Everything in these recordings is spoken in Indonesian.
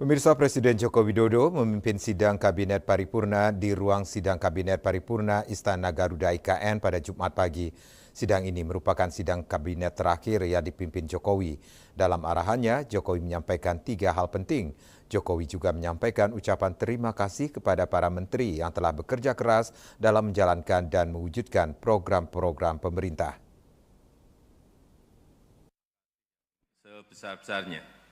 Pemirsa, Presiden Joko Widodo memimpin sidang Kabinet Paripurna di ruang sidang Kabinet Paripurna Istana Garuda IKN pada Jumat pagi. Sidang ini merupakan sidang Kabinet terakhir yang dipimpin Jokowi. Dalam arahannya, Jokowi menyampaikan 3 hal penting. Jokowi juga menyampaikan ucapan terima kasih kepada para menteri yang telah bekerja keras dalam menjalankan dan mewujudkan program-program pemerintah. Sebesar-besarnya.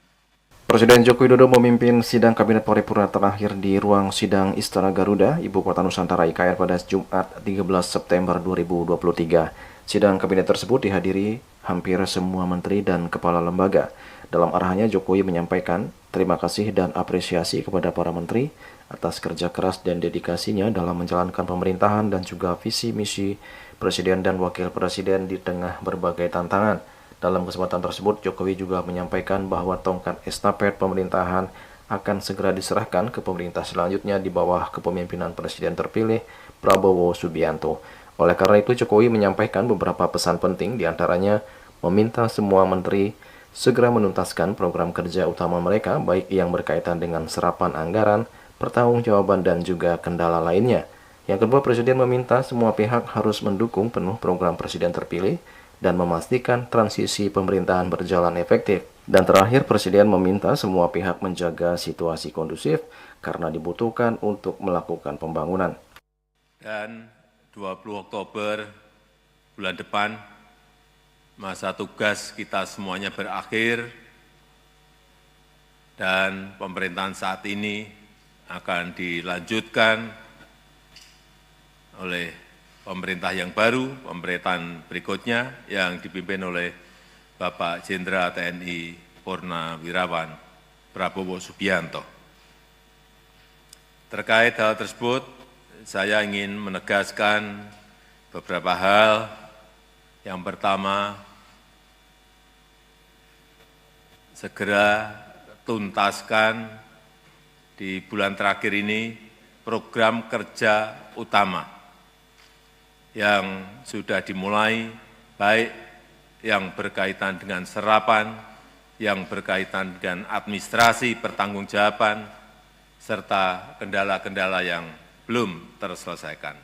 Presiden Joko Widodo memimpin sidang Kabinet Paripurna terakhir di ruang sidang Istana Garuda, Ibu Kota Nusantara IKN pada Jumat 13 September 2023. Sidang Kabinet tersebut dihadiri hampir semua menteri dan kepala lembaga. Dalam arahannya, Jokowi menyampaikan terima kasih dan apresiasi kepada para menteri atas kerja keras dan dedikasinya dalam menjalankan pemerintahan dan juga visi misi Presiden dan Wakil Presiden di tengah berbagai tantangan. Dalam kesempatan tersebut, Jokowi juga menyampaikan bahwa tongkat estafet pemerintahan akan segera diserahkan ke pemerintah selanjutnya di bawah kepemimpinan Presiden terpilih Prabowo Subianto. Oleh karena itu, Jokowi menyampaikan beberapa pesan penting, diantaranya meminta semua menteri segera menuntaskan program kerja utama mereka, baik yang berkaitan dengan serapan anggaran, pertanggungjawaban, dan juga kendala lainnya. Yang kedua, Presiden meminta semua pihak harus mendukung penuh program Presiden terpilih dan memastikan transisi pemerintahan berjalan efektif. Dan terakhir, Presiden meminta semua pihak menjaga situasi kondusif karena dibutuhkan untuk melakukan pembangunan. Dan 20 Oktober bulan depan, masa tugas kita semuanya berakhir dan pemerintahan saat ini akan dilanjutkan oleh pemerintah yang baru, pemerintahan berikutnya yang dipimpin oleh Bapak Jenderal TNI Purnawirawan Prabowo Subianto. Terkait hal tersebut, saya ingin menegaskan beberapa hal. Yang pertama, segera tuntaskan di bulan terakhir ini program kerja utama yang sudah dimulai, baik yang berkaitan dengan serapan, yang berkaitan dengan administrasi pertanggungjawaban, serta kendala-kendala yang belum terselesaikan.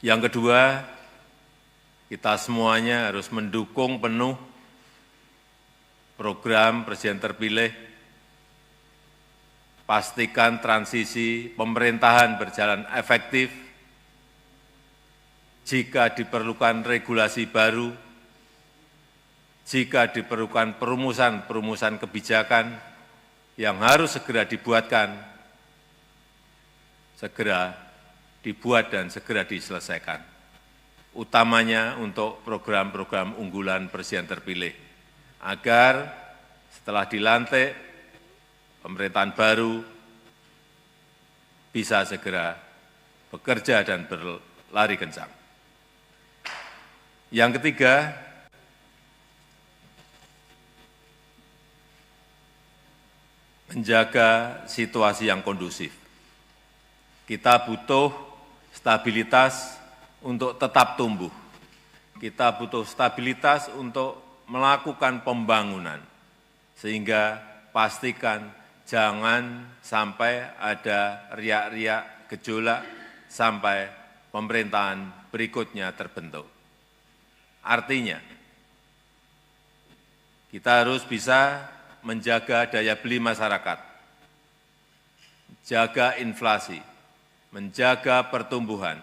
Yang kedua, kita semuanya harus mendukung penuh program Presiden terpilih. Pastikan transisi pemerintahan berjalan efektif. Jika diperlukan regulasi baru, jika diperlukan perumusan kebijakan yang harus segera dibuatkan, segera dibuat dan segera diselesaikan. Utamanya untuk program-program unggulan Presiden terpilih, agar setelah dilantik pemerintahan baru bisa segera bekerja dan berlari kencang. Yang ketiga, menjaga situasi yang kondusif. Kita butuh stabilitas untuk tetap tumbuh. Kita butuh stabilitas untuk melakukan pembangunan, sehingga pastikan jangan sampai ada riak-riak gejolak sampai pemerintahan berikutnya terbentuk. Artinya, kita harus bisa menjaga daya beli masyarakat, jaga inflasi, menjaga pertumbuhan,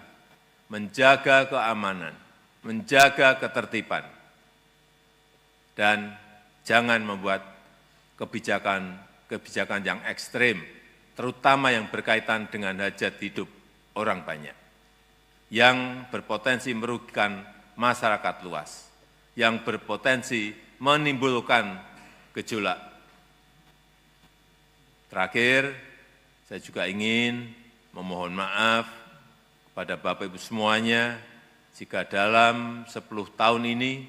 menjaga keamanan, menjaga ketertiban, dan jangan membuat kebijakan yang ekstrim, terutama yang berkaitan dengan hajat hidup orang banyak, yang berpotensi merugikan masyarakat luas, yang berpotensi menimbulkan gejolak. Terakhir, saya juga ingin memohon maaf kepada Bapak Ibu semuanya jika dalam 10 tahun ini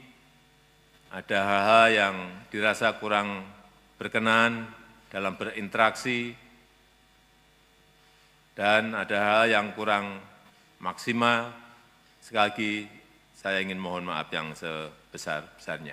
ada hal-hal yang dirasa kurang berkenan dalam berinteraksi dan ada hal yang kurang maksimal. Sekali lagi, saya ingin mohon maaf yang sebesar-besarnya.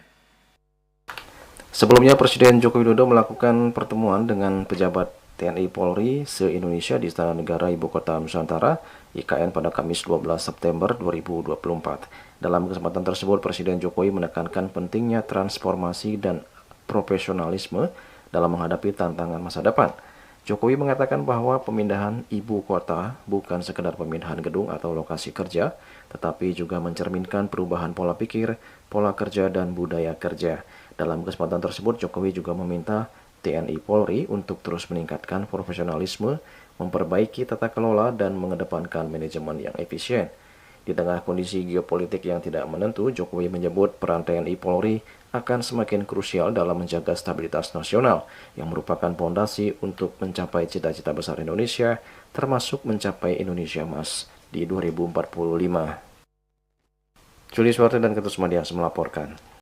Sebelumnya, Presiden Joko Widodo melakukan pertemuan dengan pejabat TNI Polri se-Indonesia di Istana Negara Ibu Kota Nusantara, IKN, pada Kamis 12 September 2024. Dalam kesempatan tersebut, Presiden Jokowi menekankan pentingnya transformasi dan profesionalisme dalam menghadapi tantangan masa depan. Jokowi mengatakan bahwa pemindahan ibu kota bukan sekedar pemindahan gedung atau lokasi kerja, tetapi juga mencerminkan perubahan pola pikir, pola kerja, dan budaya kerja. Dalam kesempatan tersebut, Jokowi juga meminta TNI Polri untuk terus meningkatkan profesionalisme, memperbaiki tata kelola, dan mengedepankan manajemen yang efisien. Di tengah kondisi geopolitik yang tidak menentu, Jokowi menyebut peran TNI Polri akan semakin krusial dalam menjaga stabilitas nasional, yang merupakan fondasi untuk mencapai cita-cita besar Indonesia, termasuk mencapai Indonesia Emas di 2045. Juli Suwarte dan Ketut Sumadias melaporkan.